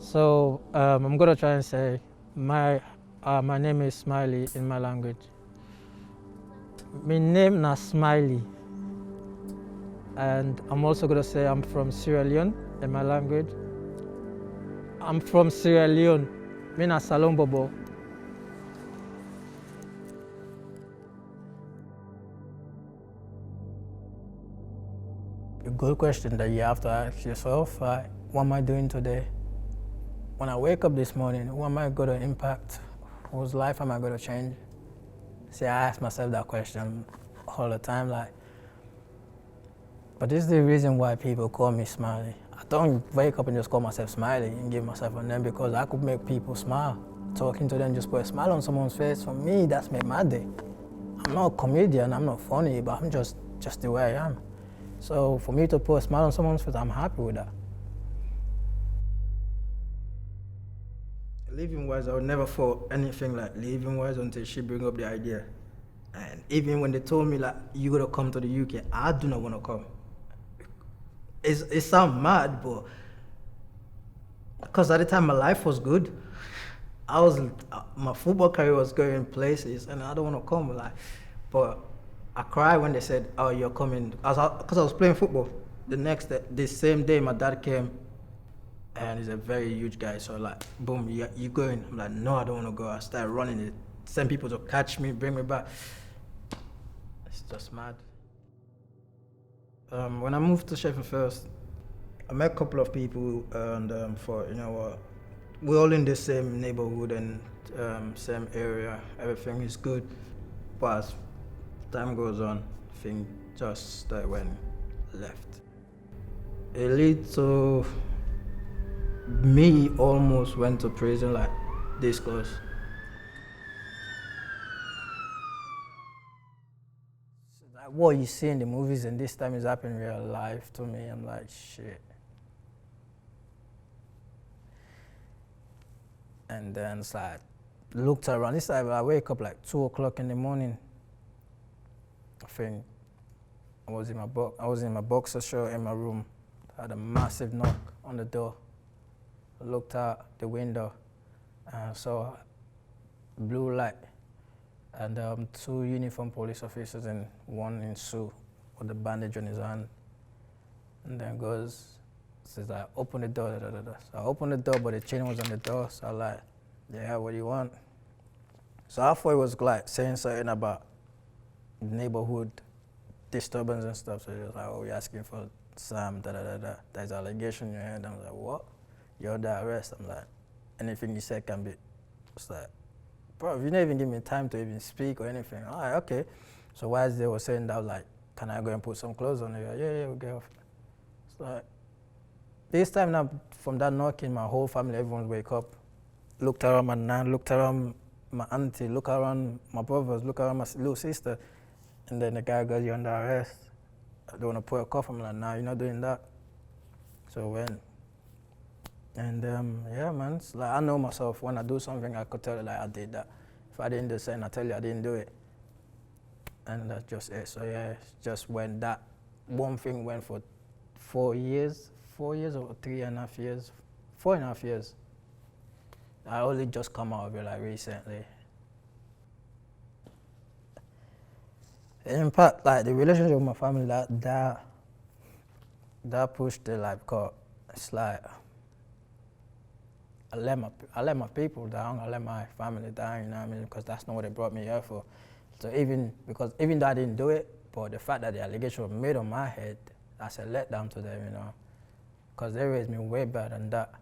So I'm gonna try and say my name is Smiley in my language. My name na Smiley, and I'm also gonna say I'm from Sierra Leone in my language. I'm from Sierra Leone. Me na Salon Bobo. A good question that you have to ask yourself, what am I doing today? When I wake up this morning, who am I going to impact? Whose life am I going to change? See, I ask myself that question all the time, but this is the reason why people call me Smiley. I don't wake up and just call myself Smiley and give myself a name because I could make people smile. Talking to them, just put a smile on someone's face. For me, that's made my day. I'm not a comedian, I'm not funny, but I'm just the way I am. So for me to put a smile on someone's face, I'm happy with that. Living wise, I would never thought anything like living wise until she bring up the idea. And even when they told me like you gotta come to the UK, I do not want to come. It sounds mad, but because at the time my life was good, my football career was going places, and I don't want to come. But I cried when they said, "Oh, you're coming," because I was playing football. The same day, my dad came, and he's a very huge guy. So boom, you going? I'm like, no, I don't want to go. I started running it, send people to catch me, bring me back. It's just mad. When I moved to Sheffield first, I met a couple of people, and we're all in the same neighborhood and same area. Everything is good, but as time goes on, things just went left. It leads to me almost went to prison like this close. Like what you see in the movies and this time is happening in real life to me. I'm like, shit. And then it's like, looked around. This time I wake up like 2 o'clock in the morning. I think I was in my boxer short in my room. I had a massive knock on the door. I looked out the window and saw blue light and 2 uniformed police officers and one in suit with a bandage on his hand. And then says like, open the door, da, da, da, da. So I opened the door, but the chain was on the door. So I like, yeah, what do you want? So I thought it was like saying something about neighborhood disturbance and stuff. So he was like, oh, you're asking for Sam, da, da, da, da. There's an allegation in your head. I'm like, what? You're under arrest. I'm like, anything you said can be. It's like, bro, you didn't even give me time to even speak or anything. All right, okay. So while they were saying that, I was like, can I go and put some clothes on? They're like, yeah, we'll get off. It's like, this time now, from that knocking, my whole family, everyone wake up, looked around my nan, looked around my auntie, looked around my brothers, looked around my little sister, and then the guy goes, you're under arrest. I don't want to put a cuff. I'm like, nah, you're not doing that. So when, and yeah, man, it's like I know myself. When I do something, I could tell you like I did that. If I didn't do something, I tell you I didn't do it. And that's just it. So yeah, it's just when that one thing went for 4 years or 3.5 years, 4.5 years. I only just come out of it like recently. In fact, like the relationship with my family, that pushed it like, because it's like I let my people down, I let my family down, you know what I mean? Because that's not what they brought me here for. So even though I didn't do it, but the fact that the allegation was made on my head, that's a letdown to them, you know? Because they raised me way better than that.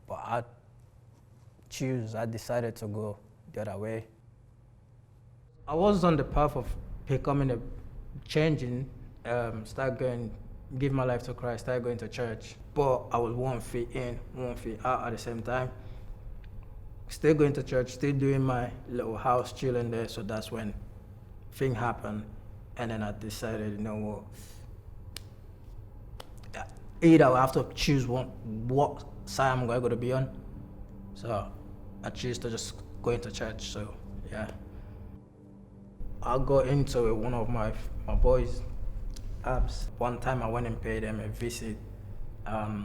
But I decided to go the other way. I was on the path of becoming changing, give my life to Christ, start going to church. But I was 1 feet in, 1 feet out at the same time. Still going to church, still doing my little house chilling there. So that's when thing happened. And then I decided, you know what? Either I have to choose what side I'm going to be on. So I choose to just go into church. So yeah. I got into it, one of my boys' apps. One time I went and paid them a visit.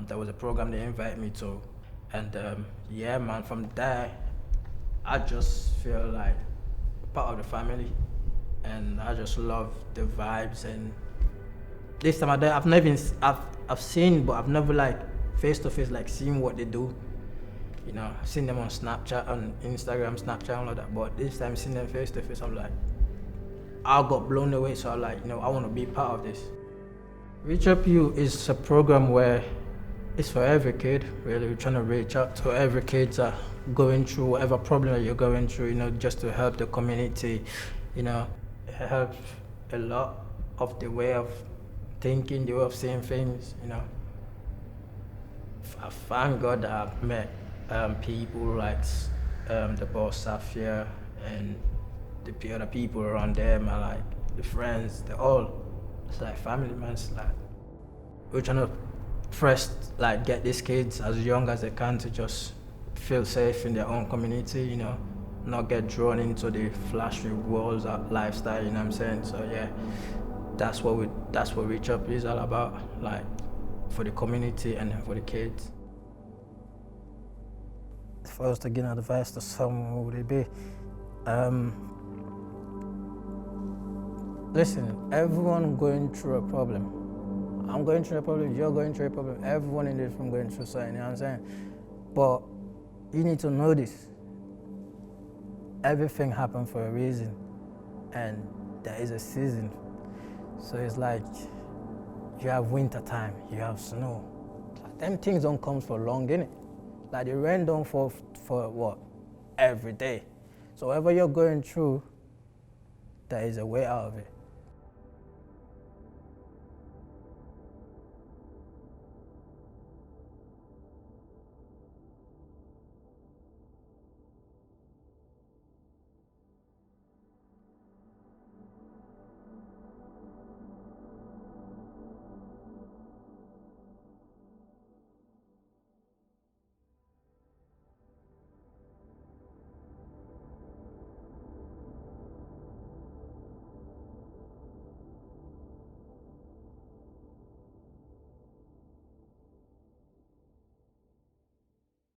There was a program they invited me to, And yeah, man, from there, I just feel like part of the family, and I just love the vibes. And this time I've never even, I've seen, but I've never like face to face like seen what they do. You know, I've seen them on Snapchat, on Instagram, Snapchat, and all that. But this time seeing them face to face, I'm like, I got blown away. So I'm like, you know, I want to be part of this. Reach Up You is a program where it's for every kid, really. We're trying to reach out to every kid that going through whatever problem that you're going through, you know, just to help the community, you know. It helps a lot of the way of thinking, the way of seeing things, you know. I thank God that I've met people like the boss Safiya and the other people around there, man, like the friends, they're all, it's like family, man. It's like, we're trying to like get these kids as young as they can to just feel safe in their own community, you know, not get drawn into the flashy world's lifestyle, you know what I'm saying? So yeah, that's what Reach Up is all about, like for the community and for the kids. If I was to give advice to someone, what would it be? Listen, everyone going through a problem. I'm going through a problem, you're going through a problem, everyone in this room going through something, you know what I'm saying? But you need to know this. Everything happened for a reason, and there is a season. So it's like, you have winter time, you have snow. Like, them things don't come for long, innit? Like the rain don't fall for what? Every day. So whatever you're going through, there is a way out of it.